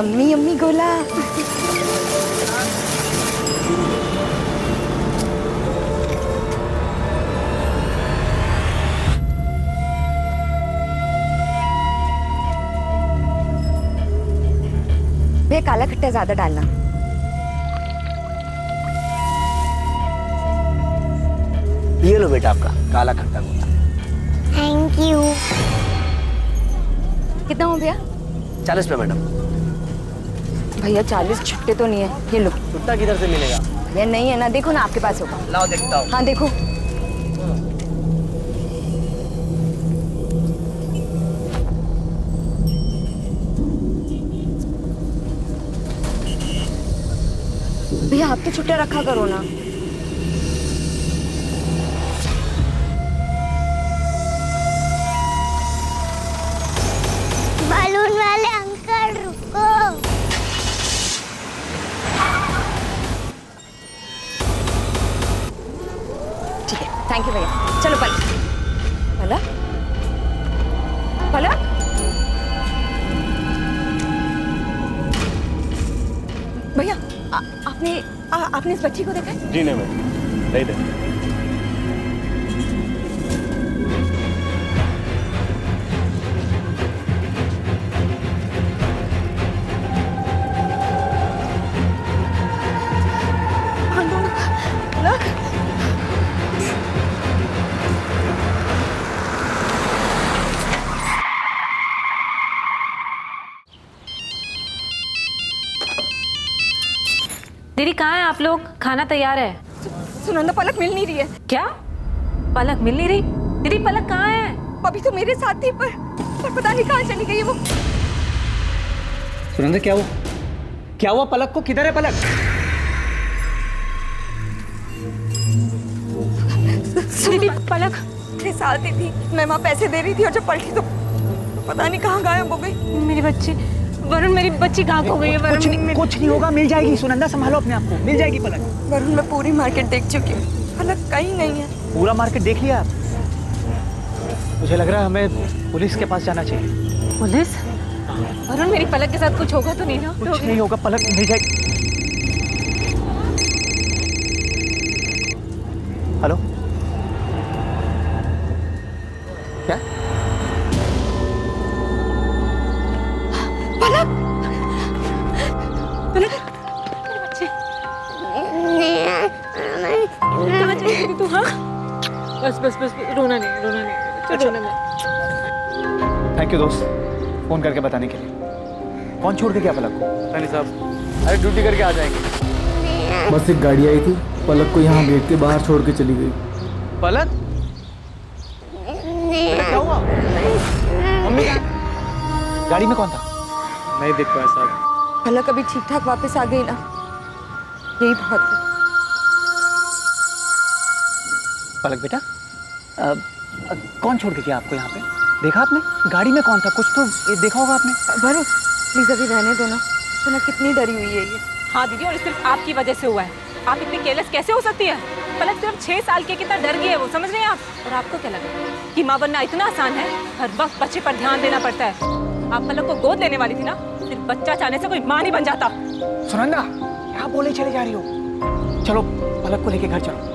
Yummy yummy गोला। भैया काला खट्टा ज्यादा डालना। ये लो बेटा आपका काला खट्टा गोला। Thank you. कितना हो भैया? 40 रुपये मैडम। भैया 40 छुट्टे तो नहीं है, ये लो। छुट्टा किधर से मिलेगा? भैया नहीं है ना, देखो ना आपके पास होगा। लाओ देखता हूँ। हाँ देखो। भैया आप तो छुट्टा रखा करो ना। बलून वाले अंकल रुको। ठीक है, थैंक यू भैया। चलो पलक। पलक पलक। भैया आपने इस बच्ची को देखा है? जी नहीं मैडम, नहीं देखा। दीदी कहाँ हैं आप लोग? खाना तैयार है। सुनंदा पलक मिल नहीं रही है। क्या? पलक मिल नहीं रही? दीदी पलक कहाँ है? अभी तो मेरे साथ थी पर पता नहीं कहाँ चली गई है वो। सुनंदा क्या हुआ पलक को? किधर है पलक? दीदी पलक मेरे साथ ही थी, मैं वहाँ पैसे दे रही थी और जब पलटी तो पता नहीं कहाँ गायब हो गई। मेरी बच्ची वरुण, मेरी बच्ची गायब हो गई है। वरुण कुछ नहीं होगा, मिल जाएगी। सुनंदा संभालो अपने आप को, मिल जाएगी पलक। वरुण मैं पूरी मार्केट देख चुकी हूँ, पलक कहीं नहीं है। पूरा मार्केट देख लिया आप? मुझे लग रहा है हमें पुलिस के पास जाना चाहिए। पुलिस? वरुण मेरी पलक के साथ कुछ होगा तो नहीं ना? कुछ नहीं होगा, पलक मिल जाएगी। हेलो, क्या? पलक कहाँ चली गई तू? हाँ बस बस बस, रोना नहीं, रोना नहीं। थैंक यू दोस्त, फोन करके बताने के लिए। कौन छोड़ के गया पलक को? नहीं साहब, अरे ड्यूटी करके आ जाएंगे। बस एक गाड़ी आई थी, पलक को यहाँ गेट के बाहर छोड़ के चली गई। पलक क्या हुआ? मम्मी गाड़ी में कौन था? नहीं देख पाया साहब। पलक अभी ठीक ठाक वापस आ गई ना, यही बहुत है। पलक बेटा, कौन छोड़ के गया आपको यहाँ पे? देखा आपने? गाड़ी में कौन था? कुछ तो देखा होगा आपने। वरुण प्लीज अभी रहने दो ना, सुना कितनी डरी हुई है ये। हाँ दीदी, और सिर्फ आपकी वजह से हुआ है। आप इतनी केयरलेस कैसे हो सकती है? पलक सिर्फ 6 साल की, कितना डर गई है वो, समझ रहे हैं आप? और आपको क्या लगा कि माँ बनना इतना आसान है? हर वक्त बच्चे पर ध्यान देना पड़ता है। आप पलक को गोद लेने वाली थी ना, सिर्फ बच्चा चाहने से कोई माँ नहीं बन जाता। सुनंदा क्या बोले चले जा रही हो? चलो पलक को लेके घर चलो।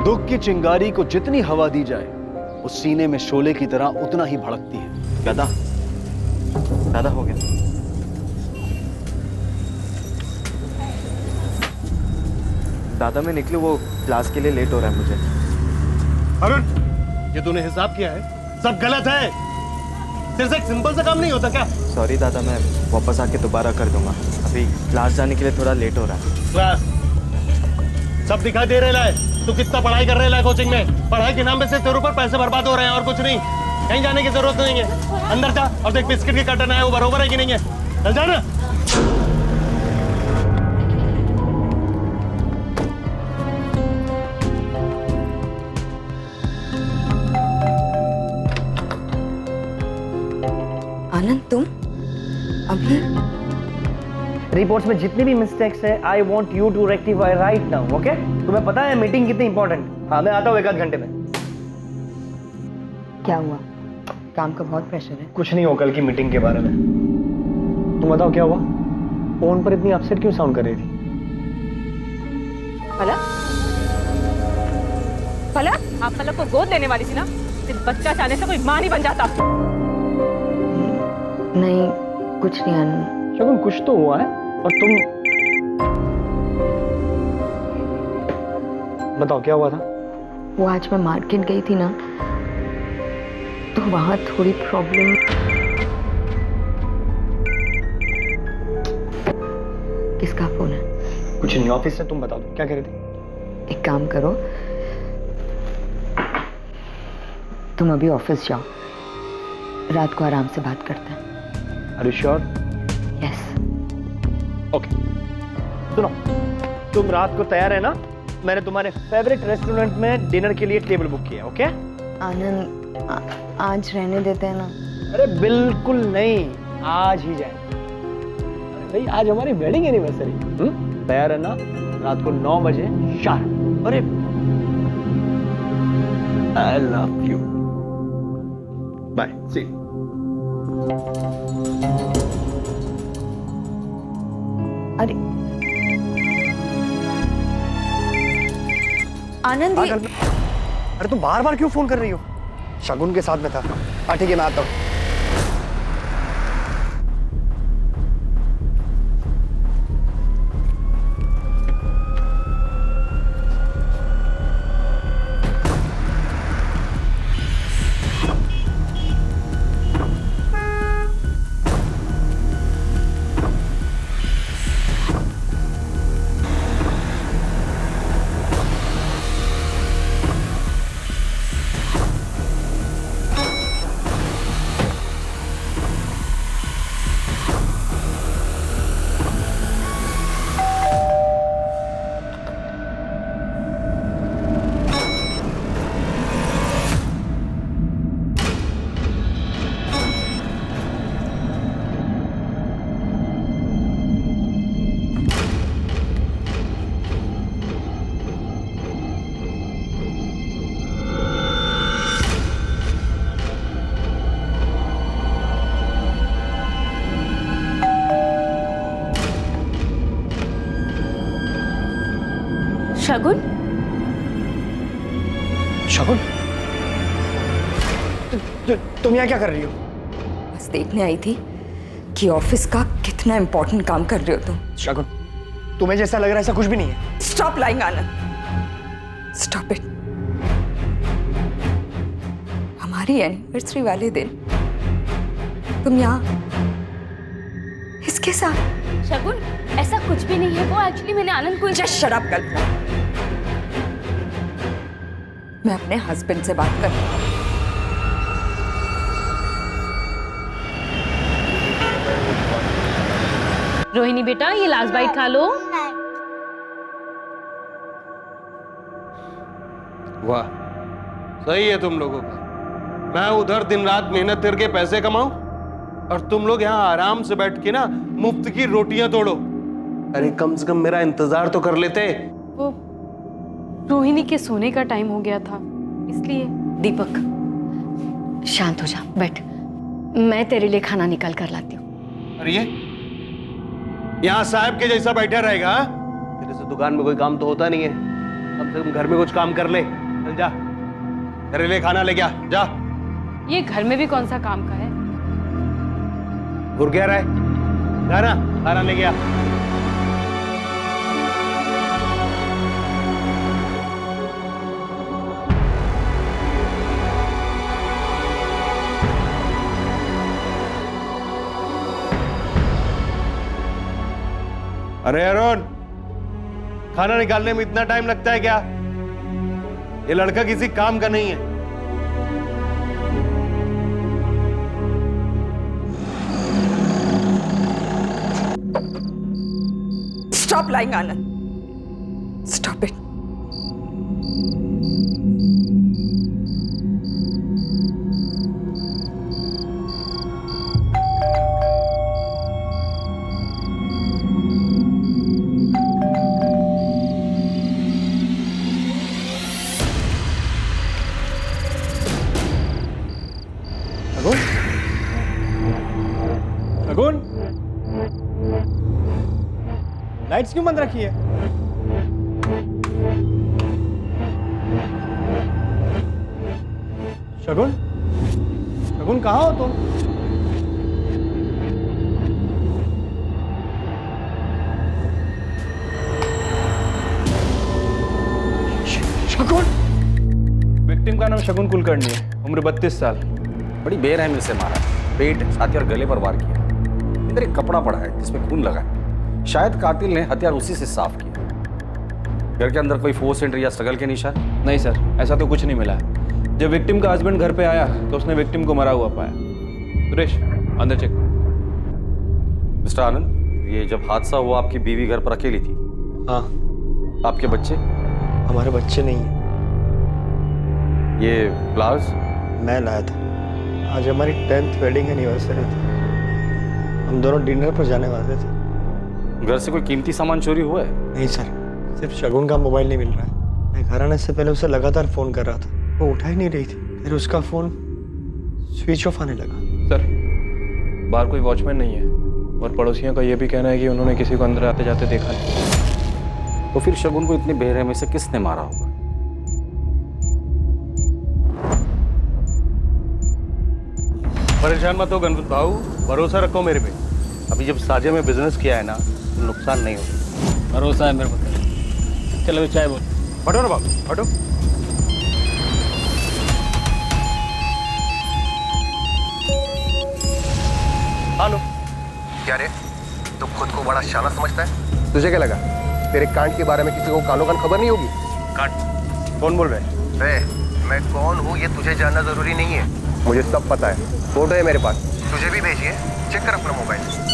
दुख की चिंगारी को जितनी हवा दी जाए, उस सीने में शोले की तरह उतना ही भड़कती है। दादा हो गया। दादा मैं निकलूं, वो क्लास के लिए लेट हो रहा है मुझे। अरुण, ये तूने हिसाब किया है? सब गलत है। तेरे से एक सिंपल सा काम नहीं होता क्या? सॉरी दादा, मैं वापस आके दोबारा कर दूंगा। अभी क्लास जाने के लिए थोड़ा लेट हो रहा है। क्लास सब दिखाई दे रहा है। तू कितना पढ़ाई कर रहा है कोचिंग में? पढ़ाई के नाम पे सिर्फ तेरे ऊपर पैसे बर्बाद हो रहे हैं और कुछ नहीं। कहीं जाने की जरूरत नहीं है। अंदर जा और देख बिस्किट के कर्टन है वो बरोबर है कि नहीं है। चल जा ना। आनंद तुम अभी रिपोर्ट्स में जितनी भी मिस्टेक्स है I want you to rectify right now, okay? तुम्हें पता है मीटिंग कितनी इंपॉर्टेंट। हाँ, मैं आता हूँ 1 आध घंटे में। क्या हुआ? काम का बहुत प्रेशर है? कुछ नहीं हो कल की मीटिंग के बारे में। तुम बताओ क्या हुआ? फोन पर इतनी अपसेट क्यों साउंड कर रही थी? पलक, पलक, आप पलक को गोद लेने वाली थी ना? सिर्फ बच्चा चाहने से कोई मां नहीं बन जाता। नहीं, कुछ नहीं आनंद। शगुन, कुछ तो हुआ है। और तुम बताओ क्या हुआ था? वो आज मैं मार्केट गई थी ना, तो वहां थोड़ी प्रॉब्लम। किसका फोन है? कुछ नहीं, ऑफिस से। तुम बताओ क्या कह रही थी? एक काम करो, तुम अभी ऑफिस जाओ, रात को आराम से बात करते हैं। Are you sure? Yes. Okay, सुनो, तुम रात को तैयार है ना? मैंने तुम्हारे फेवरेट रेस्टोरेंट में डिनर के लिए टेबल बुक किया, ओके? आनंद, आज रहने देते हैं ना? अरे बिल्कुल नहीं, आज ही जाए। भाई आज हमारी वेडिंग एनिवर्सरी। तैयार है ना? रात को 9 बजे शार्प। अरे आई लव यू। बाय, सी। अरे आनंद, अरे तुम बार बार क्यों फोन कर रही हो? शगुन के साथ में था। हाँ ठीक है, मैं आता हूँ। शगुन, शगुन, तुम यहाँ क्या कर रही हो? बस देखने आई थी कि ऑफिस का कितना इंपॉर्टेंट काम कर रहे हो तुम। शगुन, तुम्हें जैसा लग रहा है ऐसा कुछ भी नहीं है। Stop lying Anand, stop it. हमारी एनिवर्सरी वाले दिन तुम यहाँ इसके साथ। शगुन, ऐसा कुछ भी नहीं है। वो एक्चुअली मैंने आनंद को। जस्ट शट अप कल्पना, मैं अपने हस्बैंड से बात कर रही हूँ। रोहिणी बेटा, ये लास्ट बाइट खा लो। वाह, सही है तुम लोगों का। मैं उधर दिन रात मेहनत करके पैसे कमाऊं और तुम लोग यहाँ आराम से बैठ के ना मुफ्त की रोटियां तोड़ो। अरे कम से कम मेरा इंतजार तो कर लेते। वो रोहिणी के सोने का टाइम हो गया था, इसलिए। दीपक, शांत हो जा, बैठ, मैं तेरे लिए खाना निकाल कर लाती हूँ। अरे ये यहाँ साहब के जैसा बैठा रहेगा? तेरे से दुकान में कोई काम तो होता नहीं है, कम से कम घर में कुछ काम कर ले। चल जा, तेरे लिए खाना ले गया, जा। ये घर में भी कौन सा काम का है? घुर गया रहा है, जा ना, खाना ले गया। अरे अरुण, खाना निकालने में इतना टाइम लगता है क्या? ये लड़का किसी काम का नहीं है। Stop lying Anand, stop it. Lights क्यों बंद रखी है? शगुन, शगुन कहाँ हो तुम? शगुन! विक्टिम का नाम शगुन कुलकर्णी है, उम्र 32 साल। बड़ी बेरहमी से मारा, पेट, छाती और गले पर वार किया। अंदर एक कपड़ा पड़ा है जिसमें खून लगा है। शायद कातिल ने हथियार उसी से साफ किया। घर के अंदर कोई फोर्स एंट्री या स्ट्रगल के निशान? नहीं सर, ऐसा तो कुछ नहीं मिला। जब विक्टिम का हस्बैंड घर पे आया तो उसने विक्टिम को मरा हुआ पाया। सुरेश, अंदर चेक। मिस्टर आनंद, ये जब हादसा हुआ आपकी बीवी घर पर अकेली थी? हाँ। आपके बच्चे? हमारे बच्चे नहीं हैं। ये फ्लावर्स? मैं लाया था। आज हमारी 10th वेडिंग एनिवर्सरी थी। हम दोनों डिनर पर जाने वाले थे। घर से कोई कीमती सामान चोरी हुआ है? नहीं सर, सिर्फ शगुन का मोबाइल नहीं मिल रहा है। मैं घर आने से पहले उसे लगातार फ़ोन कर रहा था, वो उठा ही नहीं रही थी। फिर उसका फ़ोन स्विच ऑफ आने लगा। सर, बाहर कोई वॉचमैन नहीं है और पड़ोसियों का यह भी कहना है कि उन्होंने किसी को अंदर आते जाते देखा नहीं। तो फिर शगुन को इतनी बेरहमी से किसने मारा होगा? परेशान मत हो गणपत भाऊ, भरोसा रखो मेरे पे। अभी जब साझे में बिजनेस किया है ना, तो नुकसान नहीं होगा। भरोसा है मेरे को। चलो चाय बोल। हटो ना बाबू, हटो। हेलो। क्या रे, तू खुद को बड़ा शाना समझता है? तुझे क्या लगा तेरे कांड के बारे में किसी को कानो कान खबर नहीं होगी? कांड? कौन बोल रहे हैं? मैं कौन हूँ ये तुझे जानना जरूरी नहीं है। मुझे सब पता है, फोटो है मेरे पास, तुझे भी भेजिए, चेक कर अपना मोबाइल।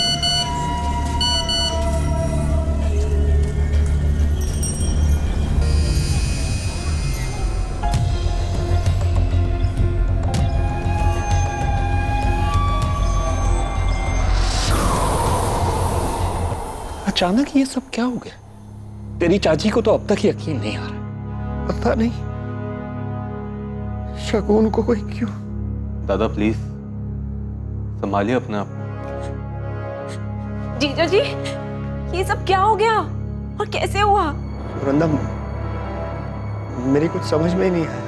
अचानक ये सब क्या हो गया? तेरी चाची को तो अब तक यकीन नहीं आ रहा। पता नहीं शगुन को कोई क्यों। दादा प्लीज संभालिए अपने आप। जीजा जी, ये सब क्या हो गया और कैसे हुआ? वृंदा, मेरी कुछ समझ में ही नहीं आया।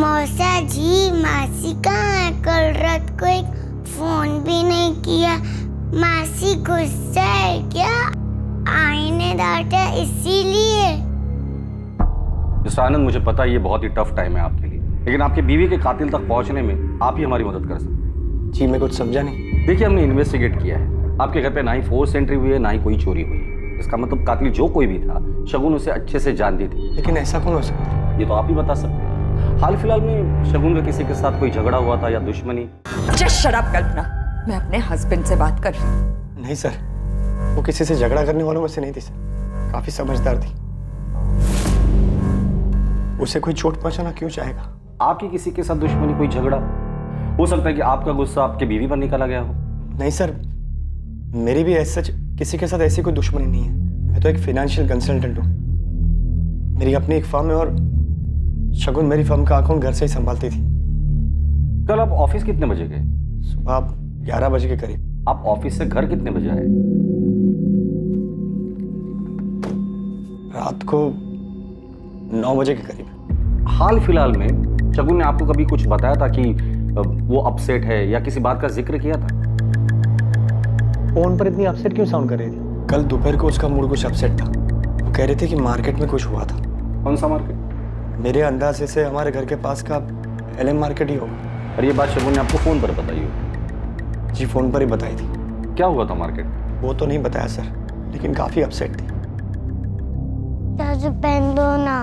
मौसा जी, मासी कहाँ है? कल रात को एक फोन भी नहीं किया। मासी गुस्सा है क्या? आईने डांटा इसीलिए? मिस्टर आनंद, मुझे पता है ये बहुत ही टफ टाइम है आपके लिए, लेकिन आपकी बीवी के कातिल तक पहुंचने में आप ही हमारी मदद कर सकते हैं। जी, मैं कुछ समझा नहीं। देखिए, हमने इन्वेस्टिगेट किया है। आपके घर पे ना ही फोर्स एंट्री हुई है, ना ही कोई चोरी हुई है। इसका मतलब कातिल जो कोई भी था, शगुन उसे अच्छे से जानती थी। लेकिन ऐसा कौन हो सकता है? ये तो आप ही बता सकते हैं। हाल फिलहाल में शगुन का किसी के साथ कोई झगड़ा हुआ था या दुश्मनी? जस्ट शट अप कल्पना, मैं अपने हस्बैंड से बात कर रही हूँ। नहीं सर, वो किसी से झगड़ा करने वालों में से नहीं थी सर। काफी समझदार थी। उसे कोई चोट पहुंचाना क्यों चाहेगा? आपकी किसी के साथ दुश्मनी, कोई झगड़ा? हो सकता है कि आपका गुस्सा आपके बीवी पर निकाला गया हो। नहीं सर, मेरी भी ऐसा किसी के साथ ऐसी कोई दुश्मनी नहीं है। मैं तो एक फाइनेंशियल कंसल्टेंट हूँ। मेरी अपनी एक फर्म है और शगुन मेरी फर्म का अकाउंट घर से ही संभालती थी। कल आप ऑफिस कितने बजे गए? सुबह 11 बजे के करीब। आप ऑफिस से घर कितने बजे आए? रात को 9 बजे के करीब। हाल फिलहाल में शगुन ने आपको कभी कुछ बताया था कि वो अपसेट है या किसी बात का जिक्र किया था? फोन पर इतनी अपसेट क्यों साउंड कर रही थी? कल दोपहर को उसका मूड कुछ अपसेट था। वो कह रहे थे कि मार्केट में कुछ हुआ था। कौन सा मार्केट? मेरे अंदाजे से हमारे घर के पास का LM मार्केट ही होगा। और ये बात शगुन ने आपको फोन पर बताई हो? जी, फोन पर ही बताई थी। क्या हुआ था मार्केट? वो तो नहीं बताया सर, लेकिन काफी अपसेट थी। दादू पेन दो ना।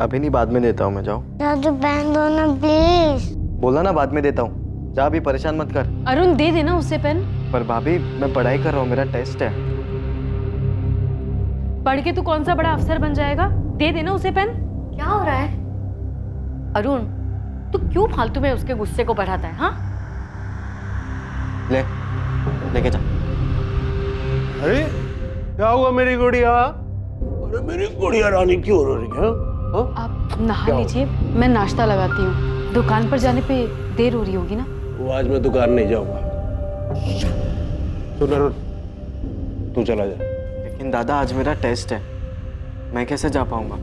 अभी नहीं, बाद में देता हूँ मैं। जाओ। दादू पेन दो ना प्लीज। बोला ना बाद में देता हूँ। जा, अभी परेशान मत कर। अरुण, दे देना उसे पेन। पर भाभी, मैं पढ़ाई कर रहा हूँ, मेरा टेस्ट है। पढ़ के तू कौन सा बड़ा अफसर बन जाएगा? दे देना उसे पेन। क्या हो रहा है? अरुण, तू क्यों फालतू में उसके गुस्से को बढ़ाता है? हाँ, लेके जा। अरे क्या हुआ मेरी गुड़िया? अरे मेरी गुड़िया रानी क्यों रो रही है? आप नहा लीजिए, मैं नाश्ता लगाती हूँ। दुकान पर जाने पे देर हो रही होगी ना? वो आज मैं दुकान नहीं जाऊंगा। सुन अरुण, तू चला जा। लेकिन दादा आज मेरा टेस्ट है, मैं कैसे जा पाऊंगा?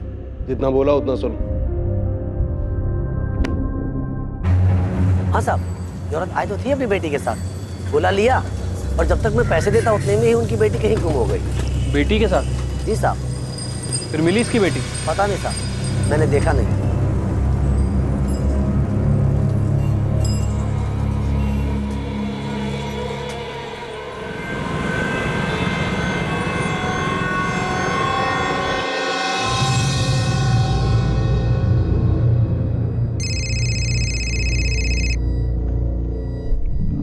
जितना बोला उतना सुन। हाँ साहब, जरूरत आई तो थी अपनी बेटी के साथ, बुला लिया और जब तक मैं पैसे देता उतने में ही उनकी बेटी कहीं गुम हो गई। बेटी के साथ? जी साहब। फिर मिली इसकी बेटी? पता नहीं साहब, मैंने देखा नहीं।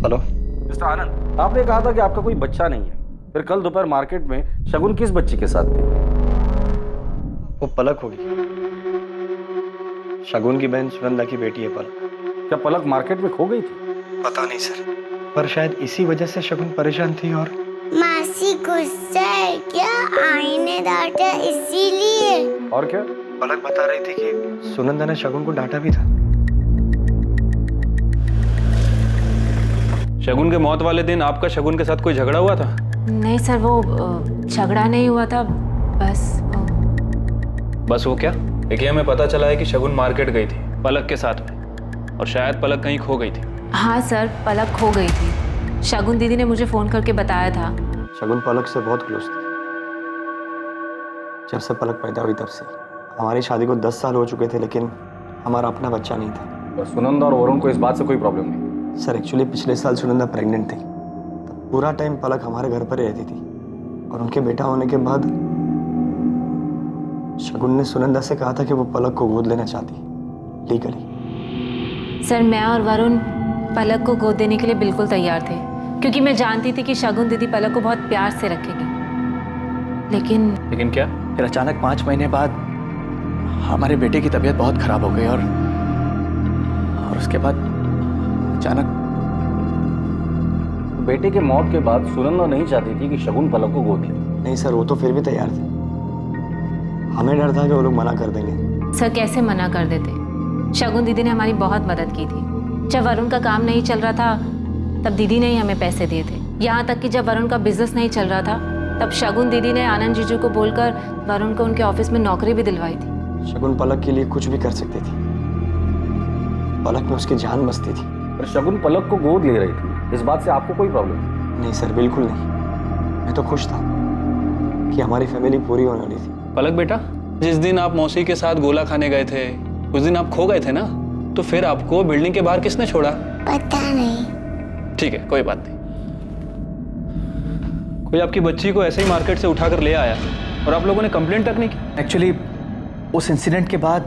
हेलो मिस्टर आनंद, आपने कहा था कि आपका कोई बच्चा नहीं है, फिर कल दोपहर मार्केट में शगुन किस बच्ची के साथ थी? वो पलक होगी, शगुन की बहन सुनंदा की बेटी है पलक। क्या पलक मार्केट में खो गई थी? पता नहीं सर, पर शायद इसी वजह से शगुन परेशान थी। और मासी गुस्सा है क्या? आईने डांटा इसीलिए। और क्या? पलक बता रही थी कि सुनंदा ने शगुन को डांटा भी था। शगुन के मौत वाले दिन आपका शगुन के साथ कोई झगड़ा हुआ था? नहीं सर, वो झगड़ा नहीं हुआ था, बस वो क्या? देखिए, हमें पता चला है कि शगुन मार्केट गई थी पलक के साथ में, और शायद पलक कहीं खो गई थी। हाँ सर, पलक खो गई थी। शगुन दीदी ने मुझे फोन करके बताया था। शगुन पलक से बहुत क्लोज थी। जब से पलक पैदा हुई तब से। हमारी शादी को 10 साल हो चुके थे, लेकिन हमारा अपना बच्चा नहीं था। और सुनंदा और वरुण को इस बात से कोई प्रॉब्लम नहीं? सर एक्चुअली पिछले साल सुनंदा प्रेग्नेंट थी, तब पूरा टाइम पलक हमारे घर पर ही रहती थी। और उनके बेटा होने के बाद शगुन ने सुनंदा से कहा था कि वो पलक को गोद लेना चाहती लीगली। सर मैं और वरुण पलक को गोद देने के लिए बिल्कुल तैयार थे, क्योंकि मैं जानती थी कि शगुन दीदी पलक को बहुत प्यार से रखेगी। लेकिन क्या? फिर अचानक 5 महीने बाद हमारे बेटे की तबीयत बहुत खराब हो गई, और उसके बाद अचानक बेटे के मौत के बाद सुनंदा नहीं चाहती थी कि शगुन पलक को गोद ले। नहीं सर, वो तो फिर भी तैयार थे। हमें डर था कि वो लोग मना कर देंगे। सर कैसे मना कर देते? शगुन दीदी ने हमारी बहुत मदद की थी। जब वरुण का काम नहीं चल रहा था तब दीदी ने ही हमें पैसे दिए थे। यहाँ तक कि जब वरुण का बिजनेस नहीं चल रहा था तब शगुन दीदी ने आनंद जीजू को बोलकर वरुण को उनके ऑफिस में नौकरी भी दिलवाई थी। शगुन पलक के लिए कुछ भी कर सकती थी। पलक में उसकी जान बसती थी। पर शगुन पलक को गोद ले रही थी, इस बात से आपको कोई प्रॉब्लम नहीं? सर बिल्कुल नहीं, मैं तो खुश था कि हमारी फैमिली पूरी होने वाली थी। पलक बेटा, जिस दिन आप मौसी के साथ गोला खाने गए थे उस दिन आप खो गए थे ना, तो फिर आपको बिल्डिंग के बाहर किसने छोड़ा? पता नहीं। ठीक है, कोई बात नहीं। कोई आपकी बच्ची को ऐसे ही मार्केट से उठाकर ले आया और आप लोगों ने कंप्लेंट तक नहीं की? एक्चुअली उस इंसिडेंट के बाद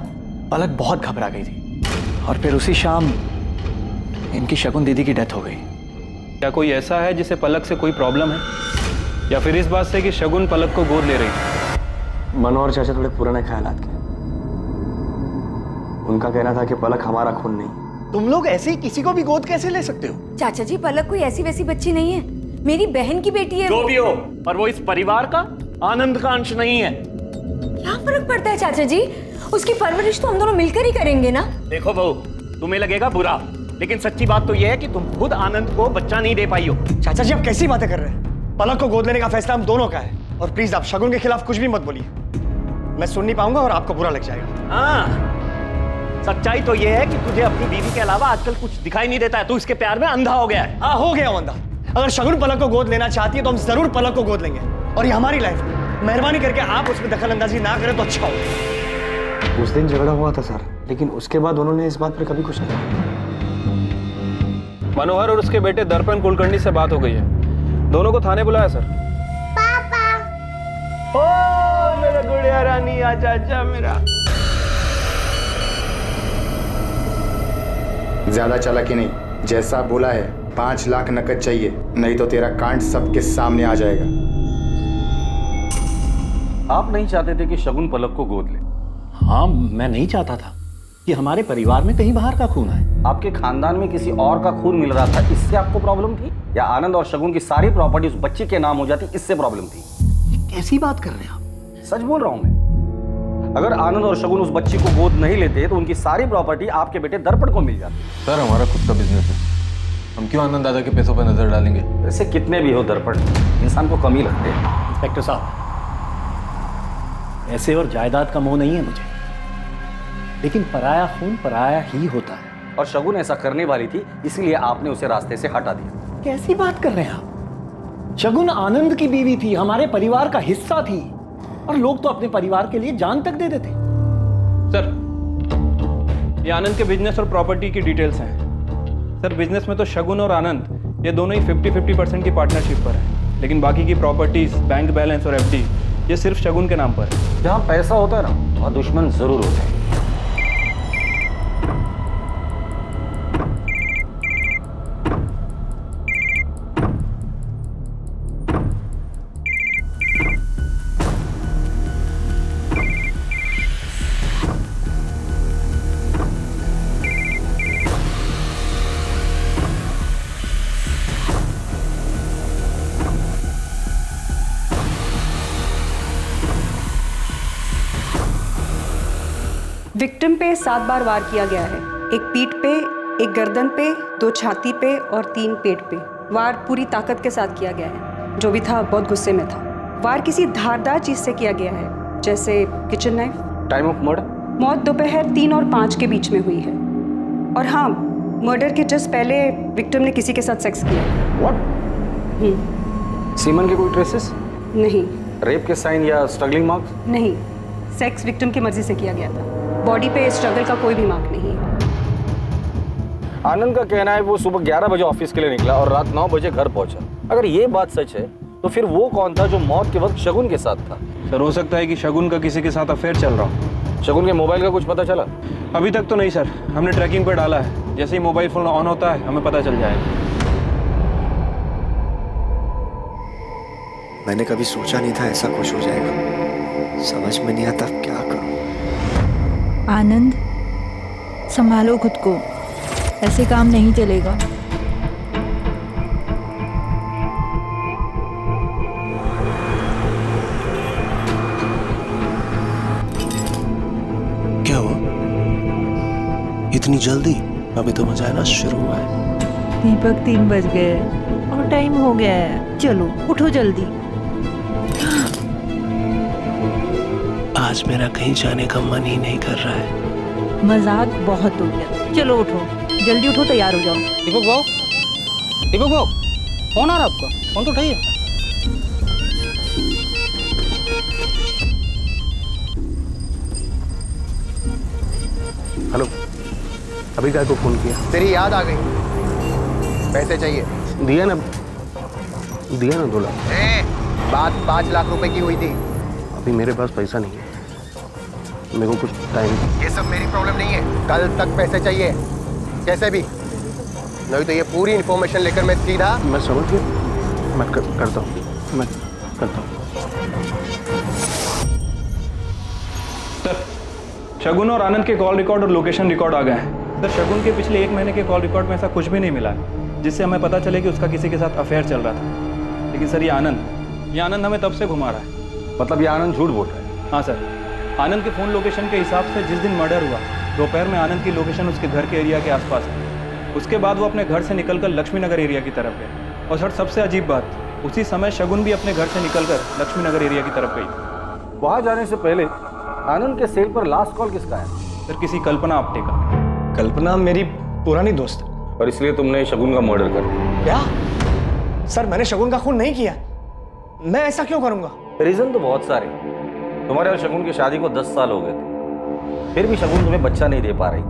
पलक बहुत घबरा गई थी, और फिर उसी शाम इनकी शगुन दीदी की डेथ हो गई। क्या कोई ऐसा है जिसे पलक से कोई प्रॉब्लम है, या फिर इस बात से कि शगुन पलक को गोद ले रही थी? मनोहर चाचा थोड़े पुराने ख्यालात के। उनका कहना था कि पलक हमारा खून नहीं। तुम लोग ऐसे ही किसी को भी गोद कैसे ले सकते हो? चाचा जी, पलक कोई ऐसी वैसी बच्ची नहीं है, मेरी बहन की बेटी है। जो भी हो, पर वो इस परिवार का, आनंद का अंश नहीं है। क्या फर्क पड़ता है चाचा जी? उसकी परवरिश तो हम दोनों मिलकर ही करेंगे ना। देखो बहू, तुम्हें लगेगा बुरा, लेकिन सच्ची बात तो यह है कि तुम खुद आनंद को बच्चा नहीं दे पाई हो। चाचा जी, आप कैसी बातें कर रहे हैं? पलक को गोद लेने का फैसला हम दोनों का है, और प्लीज आप शगुन के खिलाफ कुछ भी मत बोलिए। मैं सुन नहीं पाऊंगा और आपको बुरा लग जाएगा। हाँ, सच्चाई तो यह है कि तुझे अपनी बीवी के अलावा आजकल कुछ दिखाई नहीं देता है। तू इसके प्यार में अंधा हो गया है। हाँ, हो गया हूं अंधा। अगर शगुन पलक को गोद लेना चाहती है तो हम जरूर पलक को गोद लेंगे, और ये हमारी लाइफ है। मेहरबानी करके आप उसमें दखल अंदाजी ना करें तो अच्छा होगा। उस दिन झगड़ा हुआ था सर, लेकिन उसके बाद उन्होंने इस बात पर कभी कुछ नहीं कहा। मनोहर और उसके बेटे दर्पण कुलकर्णी से बात हो गई है, दोनों को थाने बुलाया सर। पापा। ओ मेरा गुड़िया रानी, आजा आजा मेरा। ज्यादा चालाकी नहीं, जैसा बोला है 5 लाख नकद चाहिए, नहीं तो तेरा कांड सबके सामने आ जाएगा। आप नहीं चाहते थे कि शगुन पलक को गोद ले? हाँ, मैं नहीं चाहता था कि हमारे परिवार में कहीं बाहर का खून आए। आपके खानदान में किसी और का खून मिल रहा था, इससे आपको प्रॉब्लम थी? या आनंद और शगुन की सारी प्रॉपर्टी उस बच्ची के नाम हो जाती, इससे प्रॉब्लम थी? कैसी बात कर रहे हैं आप? सच बोल रहा हूं मैं। अगर आनंद और शगुन उस बच्ची को गोद नहीं लेते तो उनकी सारी प्रॉपर्टी आपके बेटे दर्पण को मिल जाती। सर, हमारा खुद का बिजनेस है, हम क्यों आनंद दादा के पैसों पर नजर डालेंगे? ऐसे कितने भी हो दर्पण, इंसान को कम ही लगते हैं। इंस्पेक्टर साहब, ऐसे और जायदाद का मोह नहीं है मुझे, लेकिन पराया खून पराया ही होता है। और शगुन ऐसा करने वाली थी, इसीलिए आपने उसे रास्ते से हटा दिया। कैसी बात कर रहे हैं आप? शगुन आनंद की बीवी थी, हमारे परिवार का हिस्सा थी, और लोग तो अपने परिवार के लिए जान तक दे देते। सर, ये आनंद के बिजनेस और प्रॉपर्टी की डिटेल्स हैं। सर, बिजनेस में तो शगुन और आनंद ये दोनों ही 50-50% की पार्टनरशिप पर है, लेकिन बाकी की प्रॉपर्टीज, बैंक बैलेंस और एफडी ये सिर्फ शगुन के नाम पर है। जहाँ पैसा होता है ना, वहाँ दुश्मन जरूर होते हैं। विक्टिम पे 7 बार वार किया गया है। एक पीठ पे, एक गर्दन पे, 2 छाती पे और 3 पेट पे। वार पूरी ताकत के साथ किया गया है। जो भी था बहुत गुस्से में था। वार किसी धारदार चीज से किया गया है, जैसे kitchen knife. Time of murder? मौत दोपहर 3 और 5 के बीच में हुई है। और हाँ, मर्डर के जस्ट पहले विक्टिम ने किसी के साथ सेक्स किया। व्हाट? सीमन के कोई ट्रेसेस? नहीं। रेप के साइन या स्ट्रगलिंग मार्क्स? नहीं, सेक्स विक्टिम की मर्जी से किया गया था। बॉडी पे स्ट्रगल का कोई भी मार्क नहीं है। आनंद का कहना है वो सुबह 11 बजे ऑफिस के लिए निकला और रात 9 बजे घर पहुंचा। अगर ये बात सच है तो फिर वो कौन था जो मौत के वक्त शगुन के साथ था? सर, हो सकता है कि शगुन का किसी के साथ अफेयर चल रहा हो। शगुन के मोबाइल का कुछ पता चला? अभी तक तो नहीं सर, हमने ट्रैकिंग पर डाला है। जैसे ही मोबाइल फोन ऑन होता है हमें पता चल जाएगा। मैंने कभी सोचा नहीं था ऐसा कुछ हो जाएगा। समझ में नहीं आता क्या करूं। आनंद, संभालो खुद को, ऐसे काम नहीं चलेगा। क्या हुआ? इतनी जल्दी? अभी तो मजा आना शुरू हुआ है। दीपक 3 बज गए और टाइम हो गया है। चलो उठो जल्दी। आज मेरा कहीं जाने का मन ही नहीं कर रहा है। मजाक बहुत हो गया, चलो उठो, जल्दी उठो, तैयार हो जाओ। दीपक भाव, दीपक भाव, फोन आ रहा है आपका? फोन तो उठाइए। हेलो, अभी काय को फोन किया? तेरी याद आ गई, पैसे चाहिए। दिया ना 2 लाख। बात 5 लाख रुपए की हुई थी। अभी मेरे पास पैसा नहीं है, मेरे को कुछ टाइम। ये सब मेरी प्रॉब्लम नहीं है, कल तक पैसे चाहिए कैसे भी, नहीं तो ये पूरी इन्फॉर्मेशन लेकर मैं सीधा। मैं समझ गया, मैं करता हूँ। सर, शगुन और आनंद के कॉल रिकॉर्ड और लोकेशन रिकॉर्ड आ गए हैं। सर, शगुन के पिछले 1 महीने के कॉल रिकॉर्ड में ऐसा कुछ भी नहीं मिला है जिससे हमें पता चले कि उसका किसी के साथ अफेयर चल रहा था। लेकिन सर, ये आनंद हमें तब से घुमा रहा है। मतलब ये आनंद झूठ बोल रहा है? हाँ सर, आनंद के फ़ोन लोकेशन के हिसाब से जिस दिन मर्डर हुआ दोपहर में आनंद की लोकेशन उसके घर के एरिया के आसपास है। उसके बाद वो अपने घर से निकलकर लक्ष्मी नगर एरिया की तरफ गया। और सर, सबसे अजीब बात, उसी समय शगुन भी अपने घर से निकलकर लक्ष्मी नगर एरिया की तरफ गई थी। वहाँ जाने से पहले आनंद के सेल पर लास्ट कॉल किसका है? सर, किसी कल्पना आप्टे का। कल्पना मेरी पुरानी दोस्त। और इसलिए तुमने शगुन का मर्डर कर दिया? क्या? सर, मैंने शगुन का खून नहीं किया। मैं ऐसा क्यों करूंगा? रीजन तो बहुत सारे। तुम्हारे और शगुन की शादी को 10 साल हो गए थे, फिर भी शगुन तुम्हें बच्चा नहीं दे पा रही थी।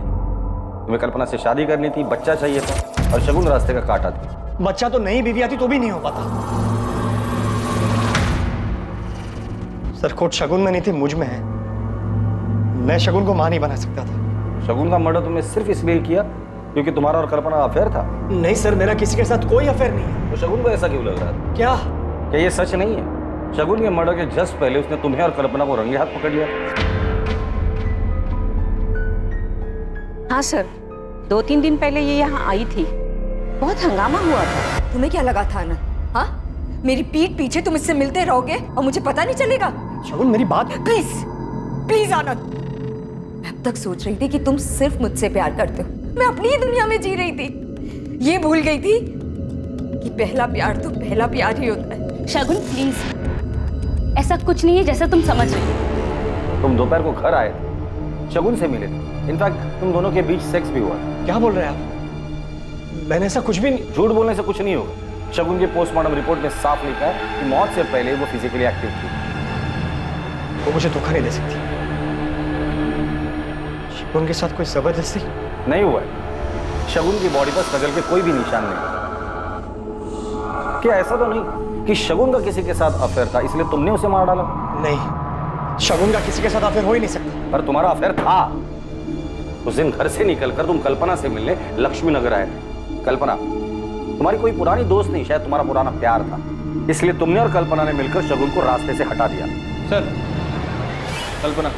तुम्हें कल्पना से शादी करनी थी, बच्चा चाहिए था, और शगुन रास्ते का काटा थी। बच्चा तो नई बीवी आती तो भी नहीं हो पाता। सर, खोट शगुन में नहीं थी, मुझ में है। मैं शगुन को मां नहीं बना सकता था। शगुन का मर्डर तुमने सिर्फ इसलिए किया क्योंकि तुम्हारा और कल्पना का अफेयर था? नहीं सर, मेरा किसी के साथ कोई अफेयर नहीं है। तो शगुन को ऐसा क्यों लग रहा था? क्या ये सच नहीं है? शगुन के मर्डर के जस्ट पहले उसने तुम्हें और कल्पना को रंगे हाथ पकड़ लिया। हाँ सर, 2-3 दिन पहले ये यहाँ आई थी, बहुत हंगामा हुआ था। तुम्हें क्या लगा था आनंद? हाँ, मेरी पीठ पीछे तुम इससे मिलते रहोगे और मुझे पता नहीं चलेगा? शगुन, मेरी बात। प्लीज प्लीज आनंद, मैं अब तक सोच रही थी कि तुम सिर्फ मुझसे प्यार करते हो। मैं अपनी ही दुनिया में जी रही थी, ये भूल गई थी कि पहला प्यार तो पहला प्यार ही होता है। शगुन प्लीज, ऐसा कुछ नहीं है जैसा तुम समझ रही हो। तुम दोपहर को घर आए थे, शगुन से मिले थे, इनफैक्ट तुम दोनों के बीच सेक्स भी हुआ। क्या बोल रहे हैं आप? मैंने ऐसा कुछ भी नहीं। झूठ बोलने से कुछ नहीं होगा। शगुन की पोस्टमार्टम रिपोर्ट में साफ लिखा है कि मौत से पहले वो फिजिकली एक्टिव थी। वो मुझे धोखा नहीं दे सकती। शगुन के साथ कोई जबरदस्ती नहीं हुआ है। शगुन की बॉडी पर स्ट्रगल के कोई भी निशान नहीं। क्या ऐसा तो नहीं कि शगुन का किसी के साथ अफेयर था इसलिए तुमने उसे मार डाला? नहीं, शगुन का किसी के साथ अफेयर हो ही नहीं सकता। पर तुम्हारा अफेयर था। उस दिन घर से निकलकर तुम कल्पना से मिलने लक्ष्मी नगर आए थे। कल्पना तुम्हारी कोई पुरानी दोस्त नहीं, शायद तुम्हारा पुराना प्यार था, इसलिए तुमने और कल्पना ने मिलकर शगुन को रास्ते से हटा दिया। सर, कल्पना,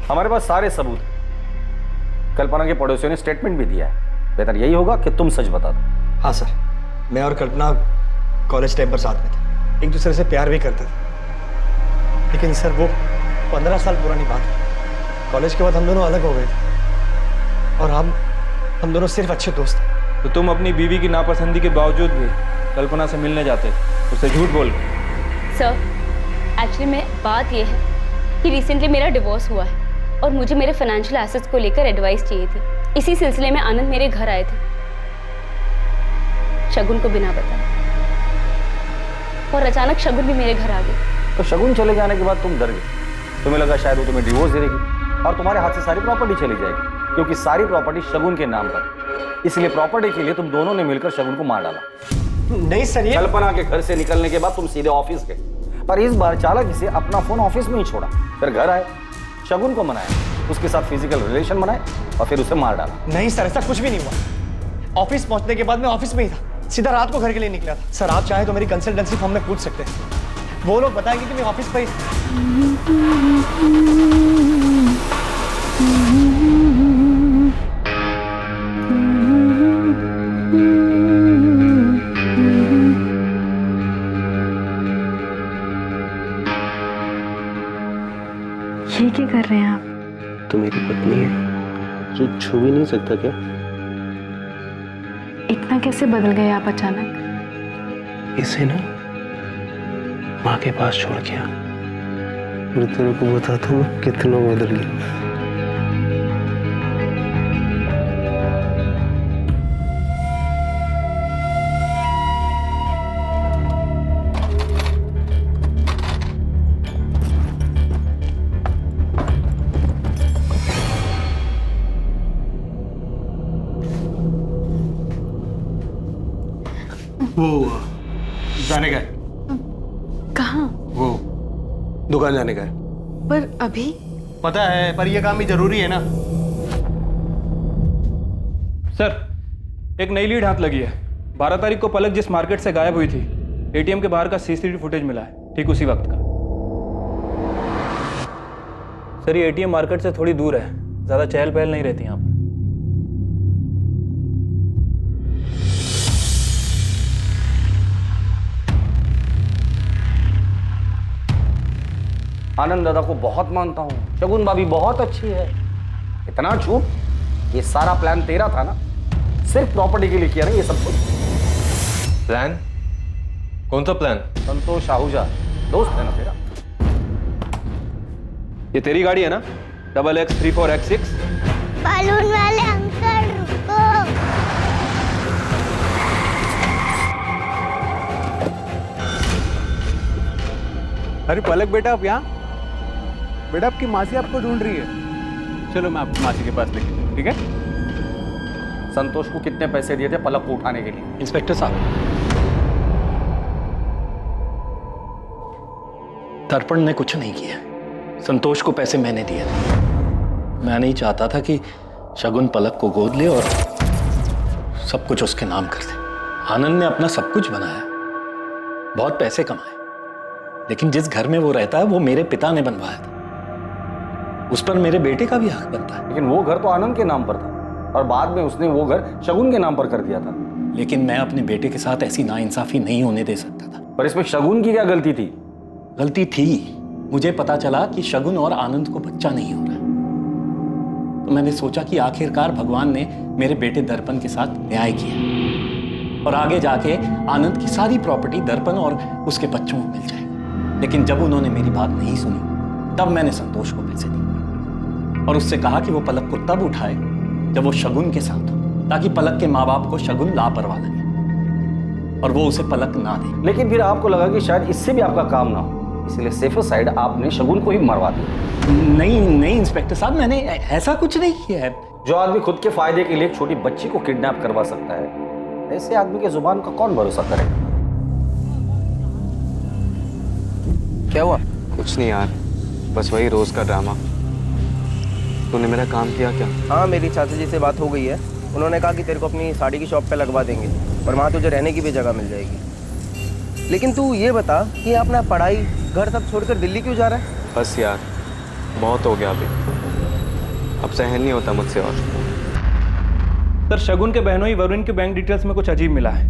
हमारे पास सारे सबूत हैं। कल्पना के पड़ोसियों ने स्टेटमेंट भी दिया है। बेहतर यही होगा कि तुम सच बता दो। हाँ सर, मैं और कल्पना कॉलेज टाइम पर साथ में थे, एक दूसरे से प्यार भी करते थे। लेकिन सर वो 15 साल पुरानी बात है। कॉलेज के बाद हम दोनों अलग हो गए थे और हम दोनों सिर्फ अच्छे दोस्त थे। तो तुम अपनी बीवी की नापसंदी के बावजूद भी कल्पना से मिलने जाते, उससे झूठ बोल के। सर, एक्चुअली में बात यह है कि रिसेंटली मेरा डिवोर्स हुआ है और मुझे मेरे फाइनेंशियल एसेट्स को लेकर एडवाइस चाहिए थी। इसी सिलसिले में आनंद मेरे घर आए थे, शगुन को बिना बताए, और अचानक शगुन भी मेरे घर आ गई। तो शगुन चले जाने के बाद तुम डर गए। तुम्हें लगा शायद वो तुम्हें डिवोर्स दे देगी और तुम्हारे हाथ से सारी प्रॉपर्टी चली जाएगी, क्योंकि सारी प्रॉपर्टी शगुन के नाम पर। इसलिए प्रॉपर्टी के लिए तुम दोनों ने मिलकर शगुन को मार डाला। नहीं सर, ये कल्पना के घर से निकलने के बाद तुम सीधे ऑफिस गए, पर इस बार चालाकी से अपना फोन ऑफिस में ही छोड़ा। फिर घर आए, शगुन को मनाया, उसके साथ फिजिकल रिलेशन बनाए और फिर उसे मार डाला। नहीं सर, ऐसा कुछ भी नहीं हुआ। ऑफिस पहुंचने के बाद मैं ऑफिस में ही था, सीधा रात को घर के लिए निकला था। सर आप चाहे तो मेरी कंसल्टेंसी फर्म में पूछ सकते हैं, वो लोग बताएंगे कि मैं ऑफिस पर ही ये क्या कर रहे हैं आप? तो मेरी पत्नी है, जो छू भी नहीं सकता क्या? इतना कैसे बदल गए आप अचानक? इसे ना माँ के पास छोड़ गया। मैं तेरे को बताता हूँ कितना बदल गया। वो जाने का है। कहाँ? वो दुकान जाने का है। पर अभी? पता है, पर ये काम भी जरूरी है ना। सर, एक नई लीड हाथ लगी है। 12 तारीख को पलक जिस मार्केट से गायब हुई थी, एटीएम के बाहर का सीसीटीवी फुटेज मिला है, ठीक उसी वक्त का। सर, ये एटीएम मार्केट से थोड़ी दूर है, ज्यादा चहल पहल नहीं रहती यहाँ पर। आनंद दादा को बहुत मानता हूँ, शगुन भाभी बहुत अच्छी है। इतना झूठ, ये सारा प्लान तेरा था ना? सिर्फ प्रॉपर्टी के लिए किया ना ये सब कुछ? प्लान? कौन सा प्लान? संतोष आहूजा दोस्त है ना तेरा? ये तेरी गाड़ी है ना? XX34X6? बालून वाले अंकल रुको। अरे पलक बेटा, आप यहाँ? बेटा आपकी मासी आपको ढूंढ रही है। चलो मैं आपकी मासी के पास लेके चलूं, ठीक है? संतोष को कितने पैसे दिए थे पलक को उठाने के लिए? इंस्पेक्टर साहब, दर्पण ने कुछ नहीं किया। संतोष को पैसे मैंने दिए थे। मैं नहीं चाहता था कि शगुन पलक को गोद ले और सब कुछ उसके नाम कर दे। आनंद ने अपना सब कुछ बनाया, बहुत पैसे कमाए, लेकिन जिस घर में वो रहता है वो मेरे पिता ने बनवाया था। उस पर मेरे बेटे का भी हक बनता है। लेकिन वो घर तो आनंद के नाम पर था और बाद में उसने वो घर शगुन के नाम पर कर दिया था। लेकिन मैं अपने बेटे के साथ ऐसी नाइंसाफी नहीं होने दे सकता था। पर इसमें शगुन की क्या गलती थी? गलती थी, मुझे पता चला कि शगुन और आनंद को बच्चा नहीं हो रहा। तो मैंने सोचा कि आखिरकार भगवान ने मेरे बेटे दर्पण के साथ न्याय किया और आगे जाके आनंद की सारी प्रॉपर्टी दर्पण और उसके बच्चों को मिल जाएगी। लेकिन जब उन्होंने मेरी बात नहीं सुनी, तब मैंने संतोष को पैसे दिए और उससे कहा कि वो पलक को तब उठाए जब वो शगुन के साथ हो, ताकि पलक के माँ बाप को शगुन लापरवाह लगे और वो उसे पलक ना दे। लेकिन फिर आपको लगा कि शायद इससे भी आपका काम ना हो, इसलिए सेफर साइड आपने शगुन को ही मरवा दिया। नहीं इंस्पेक्टर साहब, मैंने ऐसा कुछ नहीं किया है। जो आदमी खुद के फायदे के लिए एक छोटी बच्ची को किडनैप करवा सकता है, ऐसे आदमी के जुबान का कौन भरोसा करेगा? क्या हुआ? कुछ नहीं यार, बस वही रोज का ड्रामा। तूने मेरा काम किया क्या? हाँ, मेरी चाचा जी से बात हो गई है। उन्होंने कहा कि तेरे को अपनी साड़ी की शॉप पे लगवा देंगे और वहाँ तुझे रहने की भी जगह मिल जाएगी। लेकिन तू ये बता कि अपना पढ़ाई घर सब छोड़कर दिल्ली क्यों जा रहा है? बस यार, बहुत हो गया अभी, अब सहन नहीं होता मुझसे और। सर, शगुन के बहनोई वरुण के बैंक डिटेल्स में कुछ अजीब मिला है।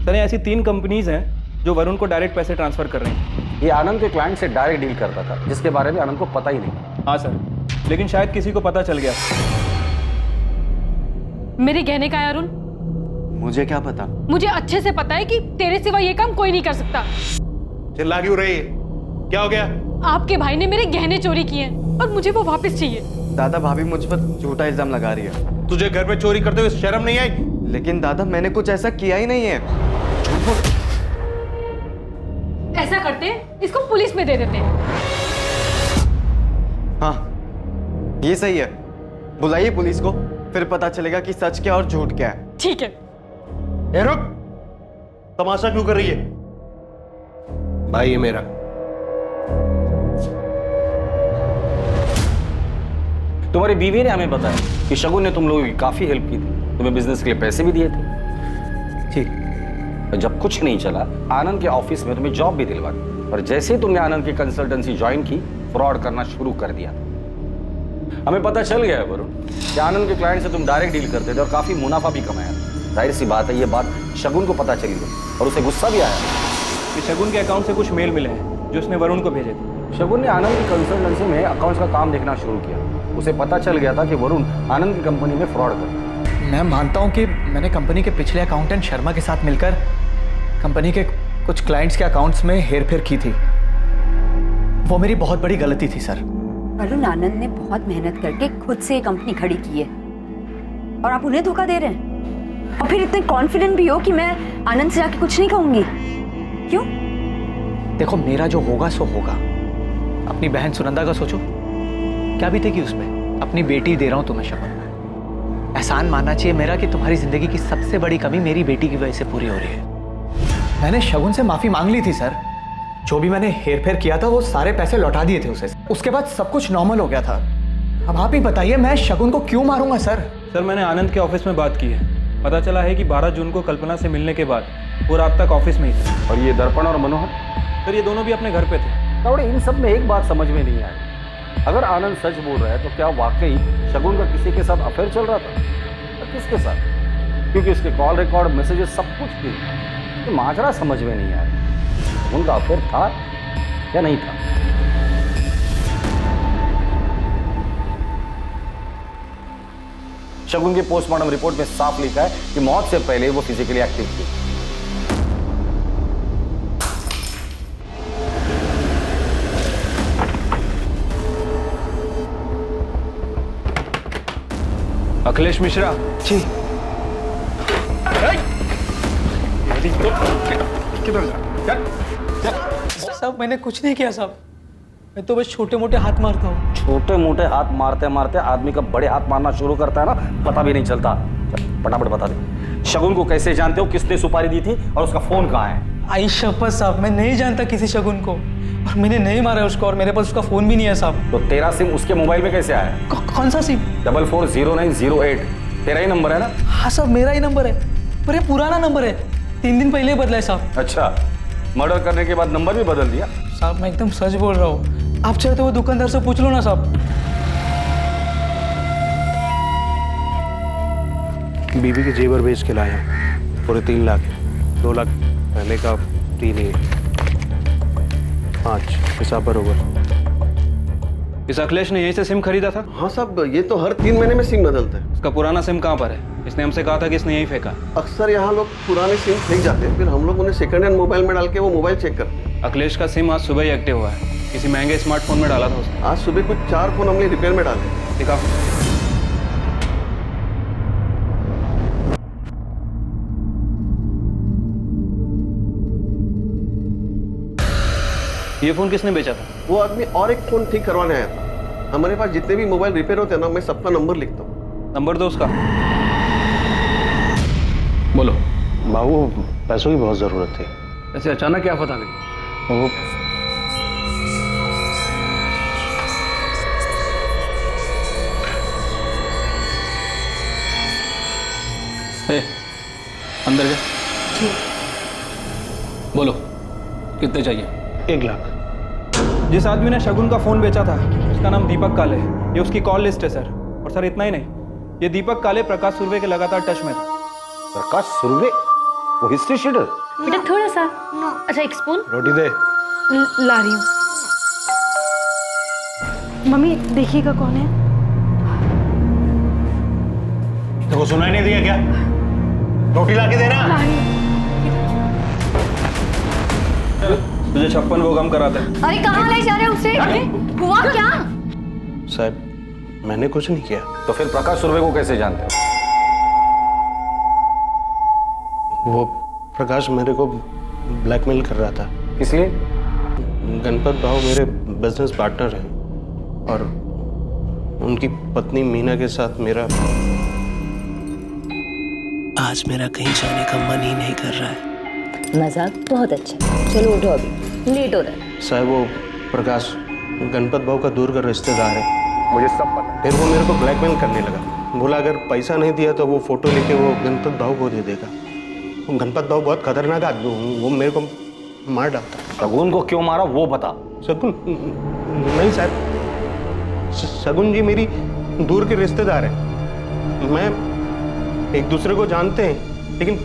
सर, ऐसी 3 कंपनीज हैं जो वरुण को डायरेक्ट पैसे ट्रांसफर कर रही हैं। ये आनंद के क्लाइंट से डायरेक्ट डील करता था, जिसके बारे में आनंद को पता ही नहीं। हाँ सर, लेकिन शायद किसी को पता चल गया। मेरे गहने का है अरुण? मुझे क्या पता? मुझे अच्छे से पता है कि तेरे सिवा ये काम कोई नहीं कर सकता। चिल्ला क्यों रही है? क्या हो गया? आपके भाई ने मेरे गहने चोरी किए हैं और मुझे वो वापस चाहिए। दादा, भाभी मुझ पर झूठा इल्जाम लगा रही है। तुझे घर में चोरी करते हुए शर्म नहीं आई? लेकिन दादा, मैंने कुछ ऐसा किया ही नहीं है। ऐसा करते हैं, इसको पुलिस में दे देते हैं। हाँ, ये सही है। बुलाइए पुलिस को, फिर पता चलेगा कि सच क्या और झूठ क्या है। ठीक है। ए रुक, तमाशा क्यों कर रही है? भाई है मेरा। तुम्हारी बीवी ने हमें बताया कि शगुन ने तुम लोगों की काफी हेल्प की थी, तुम्हें बिजनेस के लिए पैसे भी दिए थे। ठीक। जब कुछ नहीं चला, आनंद के ऑफिस में तुम्हें जॉब भी दिलवा दी और जैसे ही तुमने आनंद की कंसल्टेंसी ज्वाइन की, फ्रॉड करना शुरू कर दिया। हमें पता चल गया है वरुण कि आनंद के क्लाइंट से तुम डायरेक्ट डील करते थे और काफी मुनाफा भी कमाया। जाहिर सी बात है, ये बात शगुन को पता चली और उसे गुस्सा भी आया कि शगुन के अकाउंट से कुछ मेल मिले हैं जो उसने वरुण को भेजे थे। शगुन ने आनंद की कंसल्टेंसी में अकाउंट्स का काम देखना शुरू किया। उसे पता चल गया था कि वरुण आनंद की कंपनी में फ्रॉड कर। मैं मानता हूँ कि मैंने कंपनी के पिछले अकाउंटेंट शर्मा के साथ मिलकर कंपनी के कुछ क्लाइंट्स के अकाउंट्स में हेरफेर की थी। वो मेरी बहुत बड़ी गलती थी सर। वरुण आनंद ने बहुत मेहनत करके खुद से ये कंपनी खड़ी की है और आप उन्हें धोखा दे रहे हैं, और फिर इतने कॉन्फिडेंट भी हो कि मैं आनंद से जाके कुछ नहीं कहूंगी। क्यों? देखो, मेरा जो होगा सो होगा। अपनी बहन सुनंदा का सोचो, क्या बीतेगी उसमें। अपनी बेटी दे रहा हूं तुम्हें शगुन। एहसान मानना चाहिए मेरा कि तुम्हारी जिंदगी की सबसे बड़ी कमी मेरी बेटी की वजह से पूरी हो रही है। मैंने शगुन से माफी मांग ली थी सर। जो भी मैंने हेरफेर किया था वो सारे पैसे लौटा दिए थे उसे। उसके बाद सब कुछ नॉर्मल हो गया था। अब आप ही बताइए, मैं शगुन को क्यों मारूंगा सर? सर, मैंने आनंद के ऑफिस में बात की है। पता चला है कि 12 जून को कल्पना से मिलने के बाद वो रात तक ऑफिस में ही थे। और ये दर्पण और मनोहर? सर, ये दोनों भी अपने घर पे थे। तावड़े, इन सब में एक बात समझ में नहीं आई। अगर आनंद सच बोल रहा है तो क्या वाकई शगुन का किसी के साथ अफेयर चल रहा था? और किसके साथ? क्योंकि उसके कॉल रिकॉर्ड, मैसेजेस सब कुछ थी। तो माजरा समझ में नहीं आया। उनका अफेयर था या नहीं था? शगुन की पोस्टमार्टम रिपोर्ट में साफ लिखा है कि मौत से पहले वो फिजिकली एक्टिव थी। अखिलेश मिश्रा जी। साहब, मैंने कुछ नहीं किया साहब। मैं तो बस छोटे मोटे हाथ मारता हूँ। छोटे मोटे हाथ मारते मारते आदमी का बड़े हाथ मारना शुरू करता है ना, पता भी नहीं चलता। फटाफट बता दे, शगुन को कैसे जानते हो? किसने सुपारी दी थी और उसका फोन कहाँ है? आई शपथ साहब, मैं नहीं जानता किसी शगुन को, और मैंने नहीं मारा उसको, और मेरे पास उसका फोन भी नहीं है साहब। तो तेरा सिम उसके मोबाइल में कैसे आया? कौन सा सिम? 440908 तेरा ही नंबर है ना? हाँ साहब, मेरा ही नंबर है, पर ये पुराना नंबर है, 3 दिन पहले बदला है साहब। अच्छा, मर्डर करने के बाद नंबर भी बदल दिया? साहब, मैं एकदम सच बोल रहा हूँ। आप चाहे तो वो दुकानदार से पूछ लो ना साहब। बीबी के जेवर बेच के लाया, पूरे 3 लाख, 2 लाख पहले का, 3 ही 5 हिसाब बरोबर। इस अखिलेश ने यहीं से सिम खरीदा था? हाँ साहब, ये तो हर 3 महीने में सिम बदलता है। उसका पुराना सिम कहाँ पर है? इसने हमसे कहा था कि इसने यहीं फेंका। अक्सर यहाँ लोग पुराने सिम फेंक जाते हैं, फिर हम लोग उन्हें सेकंड हैंड मोबाइल में डाल के वो मोबाइल चेक करते हैं। अखिलेश का सिम आज सुबह ही एक्टिव हुआ है। किसी महंगे स्मार्टफोन में डाला था उसने। आज सुबह कुछ 4 फोन हमने रिपेयर में डाले। दिखाओ। ये फोन किसने बेचा था? वो आदमी और एक फोन ठीक करवाने आया था। हमारे पास जितने भी मोबाइल रिपेयर होते हैं ना, मैं सबका नंबर लिखता हूँ। नंबर दो उसका। बोलो। बाबू, पैसों की बहुत जरूरत थी। ऐसे अचानक क्या पता नहीं? वो अंदर जा। बोलो, कितने चाहिए? 1 लाख। जिस आदमी ने शगुन का फोन बेचा था उसका नाम दीपक काले है। ये उसकी कॉल लिस्ट है सर। और सर इतना ही नहीं, ये दीपक काले प्रकाश सुर्वे के लगातार टच में था। प्रकाश सुर्वे? वो हिस्ट्री शीटर? बेटा थोड़ा सा। अच्छा एक स्पून रोटी दे। ला रही हूँ। मम्मी देखिएगा कौन है। देखो सुनाई नहीं दिया क्या? रोटी लाके देना। तुझे 56 वो कम कराते हैं। अरे कहाँ ले जा रहे हो उसे? हुआ क्या? साहब, मैंने कुछ नहीं किया। तो फिर प्रकाश सुर्वे को कैसे जानते हो? वो प्रकाश मेरे को ब्लैकमेल कर रहा था। इसलिए? गणपत भाव मेरे बिजनेस पार्टनर हैं और उनकी पत्नी मीना के साथ मेरा आज मेरा कहीं जाने का मन ही नहीं कर रहा है। मजाक बहुत अच्छा। चलो उठो, अभी लेट हो रहा है। साहब, वो प्रकाश गणपत भाव का दूर का रिश्तेदार है। मुझे सब पता। फिर वो मेरे को ब्लैकमेल करने लगा। बोला अगर पैसा नहीं दिया तो वो फोटो लेके वो गणपत भाव को दे देगा। वो गणपत भाव बहुत खतरनाक आदमी, वो मेरे को मार डालता। शगुन को क्यों मारा वो बता। शगुन? नहीं साहब, शगुन जी मेरी दूर के रिश्तेदार है। मैं एक दूसरे को जानते हैं, लेकिन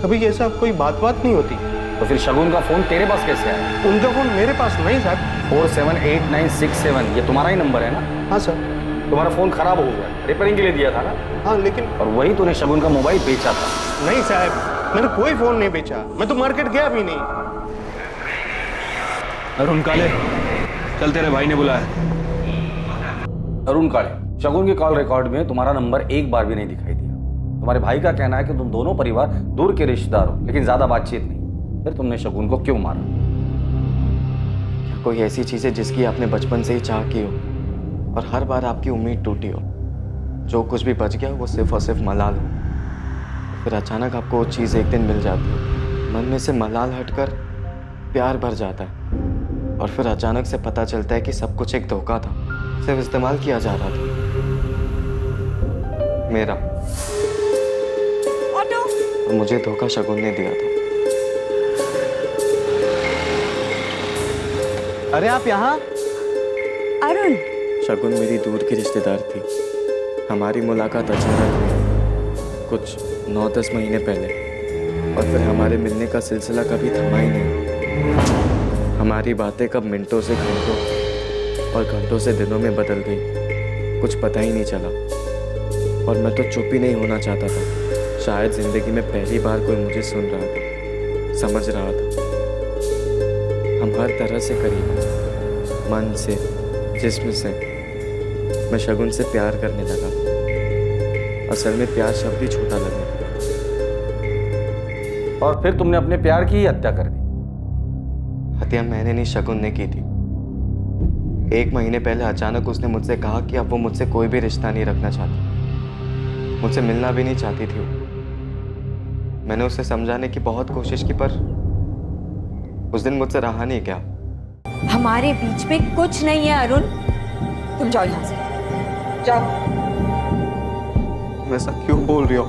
कभी ऐसा कोई बात नहीं होती। तो फिर शगुन का फोन तेरे पास कैसे आया? उनका फोन मेरे पास नहीं साहब। 478967 ये तुम्हारा ही नंबर है ना? हाँ सर। तुम्हारा फोन खराब हो गया, रिपेयरिंग के लिए दिया था ना? हाँ, लेकिन और वही तूने शगुन का मोबाइल बेचा था? नहीं साहब, मैंने कोई फोन नहीं बेचा। मैं तो मार्केट गया भी नहीं। अरुण काले, कल तेरे भाई ने बुलाया। अरुण काले, शगुन की कॉल रिकॉर्ड में तुम्हारा नंबर एक बार भी नहीं दिखाई दिया। तुम्हारे भाई का कहना है कि तुम दोनों परिवार दूर के रिश्तेदार हो, लेकिन ज्यादा बातचीत नहीं। फिर तुमने शगुन को क्यों मारा? क्या कोई ऐसी चीज है जिसकी आपने बचपन से ही चाह की हो और हर बार आपकी उम्मीद टूटी हो? जो कुछ भी बच गया वो सिर्फ और सिर्फ मलाल हो। फिर अचानक आपको वो चीज़ एक दिन मिल जाती है, मन में से मलाल हटकर प्यार भर जाता है और फिर अचानक से पता चलता है कि सब कुछ एक धोखा था, सिर्फ इस्तेमाल किया जा रहा था मेरा। और मुझे धोखा शगुन ने दिया था। अरे आप यहाँ? अरुण। शगुन मेरी दूर की रिश्तेदार थी। हमारी मुलाकात अचानक हुई कुछ 9-10 महीने पहले, और फिर हमारे मिलने का सिलसिला कभी थमा ही नहीं। हमारी बातें कब मिनटों से घंटों और घंटों से दिनों में बदल गई, कुछ पता ही नहीं चला। और मैं तो चुप ही नहीं होना चाहता था। शायद जिंदगी में पहली बार कोई मुझे सुन रहा था, समझ रहा था। हम हर तरह से करीब, मन से, जिस्म से। मैं शगुन से प्यार करने लगा। असल में प्यार शब्द ही छोटा लगा। और फिर तुमने अपने प्यार की ही हत्या कर दी। हत्या मैंने नहीं, शगुन ने की थी। 1 महीने पहले अचानक उसने मुझसे कहा कि अब वो मुझसे कोई भी रिश्ता नहीं रखना चाहती, मुझसे मिलना भी नहीं चाहती थी। मैंने उसे समझाने की बहुत कोशिश की, पर उस दिन मुझसे रहा नहीं गया। हमारे बीच में कुछ नहीं है अरुण, तुम जाओ यहाँ से, जाओ। तुम ऐसा क्यों बोल रही हो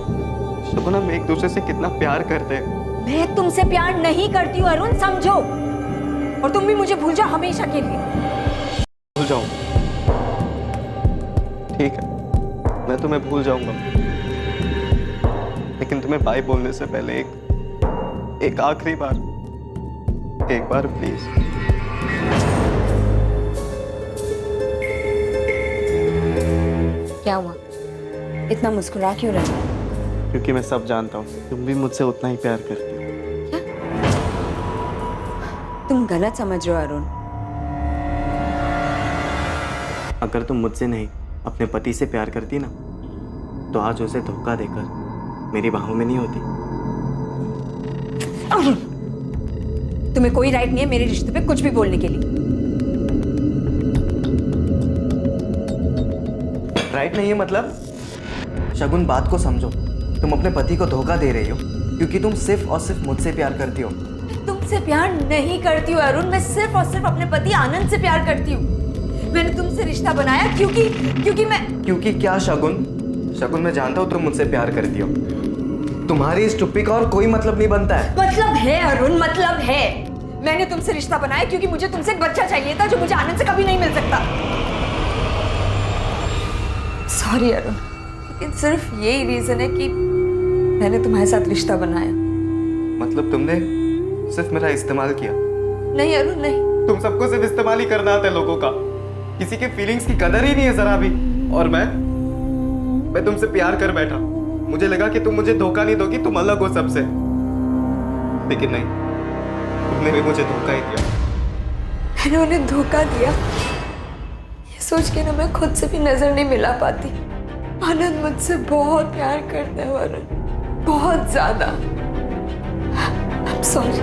शगुन? हम एक दूसरे से कितना प्यार करते हैं। मैं तुमसे प्यार नहीं करती हूँ अरुण, समझो। और तुम भी मुझे भूल जाओ हमेशा के लिए। भूल जाऊं? ठीक है, मैं तुम्हें भूल जाऊंगा, लेकिन तुम्हें बाय बोलने से पहले एक आखिरी बार, एक बार प्लीज। क्या हुआ? इतना मुस्कुरा क्यों रहे हो? क्योंकि मैं सब जानता हूँ, तुम भी मुझसे उतना ही प्यार करती हो। तुम गलत समझ रहे हो अरुण। अगर तुम मुझसे नहीं अपने पति से प्यार करती ना, तो आज उसे धोखा देकर मेरी बाहों में नहीं होती। अरुण, तुम्हें कोई राइट नहीं है मेरे रिश्ते पे कुछ भी बोलने के लिए। राइट नहीं है मतलब? शगुन, बात को समझो। तुम अपने पति को धोखा दे रही हो क्योंकि तुम सिर्फ और सिर्फ मुझसे प्यार करती हो। तुमसे प्यार नहीं करती हूँ अरुण, मैं सिर्फ और सिर्फ अपने पति आनंद से प्यार करती हूँ। मैंने तुमसे रिश्ता बनाया क्योंकि क्या शगुन? शगुन, मैं जानता हूँ तुम मुझसे प्यार करती हो। तुम्हारी इस चुप्पी का और कोई मतलब नहीं बनता है। मतलब है अरुण, मतलब है। मैंने तुमसे रिश्ता बनाया क्योंकि मुझे तुमसे एक बच्चा चाहिए था जो मुझे आनंद से कभी नहीं मिल सकता। सॉरी अरुण, लेकिन सिर्फ यही रीजन है कि मैंने तुम्हारे साथ रिश्ता बनाया। मतलब तुमने सिर्फ मेरा इस्तेमाल किया? नहीं अरुण, नहीं। तुम सबको सिर्फ इस्तेमाल ही करना आता है लोगों का। किसी के फीलिंग्स की कदर ही नहीं है जरा भी। और मैं तुमसे प्यार कर बैठा। मुझे लगा कि तुम मुझे धोखा नहीं दोगी, तुम अलग हो सबसे। लेकिन नहीं, तुमने भी मुझे धोखा ही दिया। मैंने उन्हें धोखा दिया ये सोच के ना मैं खुद से भी नजर नहीं मिला पाती। आनंद मुझसे बहुत प्यार करता है अरुण, बहुत ज्यादा। I'm sorry।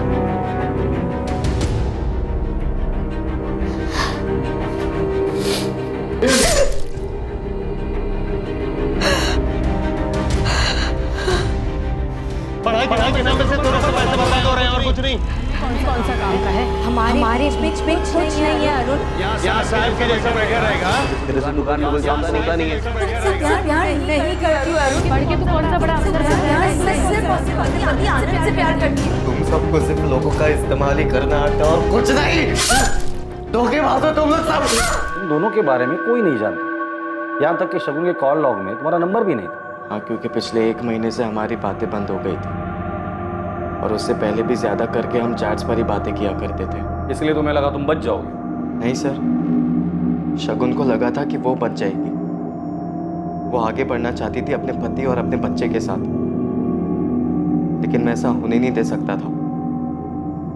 पढ़ाई के नाम पे से थोड़ा सा पैसे बर्बाद हो रहे हैं और कुछ नहीं। कौन सा काम का है? हमारे इसमें कुछ नहीं है अरुण। यहाँ साहब के जैसा बैठा रहेगा। तेरे से दुकान में कोई काम तो निकला नहीं है। तुमसे प्यार नहीं करती हूँ अरुण। पढ़ के तो कौन सा बड़ा अफसर पति आनंद से प्यार करती हूँ। तुम सबको सिर्फ लोगों का इस्तेमाल ही करना आता है और कुछ नहीं। धोखेबाज हो तुम लोग सब। तुम दोनों के बारे में कोई नहीं जानता, यहाँ तक कि शगुन के कॉल लॉग में तुम्हारा नंबर भी नहीं था। हाँ, क्योंकि पिछले 1 महीने से हमारी बातें बंद हो गई थी और उससे पहले भी ज्यादा करके हम चैट्स पर ही बातें किया करते थे। इसलिए तुम्हें लगा तुम बच जाओगे? नहीं सर, शगुन को लगा था कि वो बच जाएगी। वो आगे बढ़ना चाहती थी अपने पति और अपने बच्चे के साथ, लेकिन मैं ऐसा होने नहीं दे सकता था।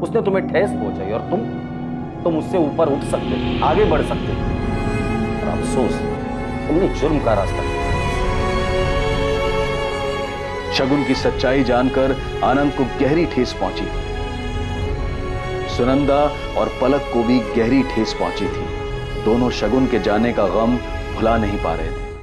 उसने तुम्हें ठेस पहुंचाई और तुम उससे ऊपर उठ सकते, आगे बढ़ सकते। और अफसोस, तुमने जुर्म का रास्ता लिया। शगुन की सच्चाई जानकर आनंद को गहरी ठेस पहुंची। सुनंदा और पलक को भी गहरी ठेस पहुंची थी। दोनों शगुन के जाने का गम भुला नहीं पा रहे थे।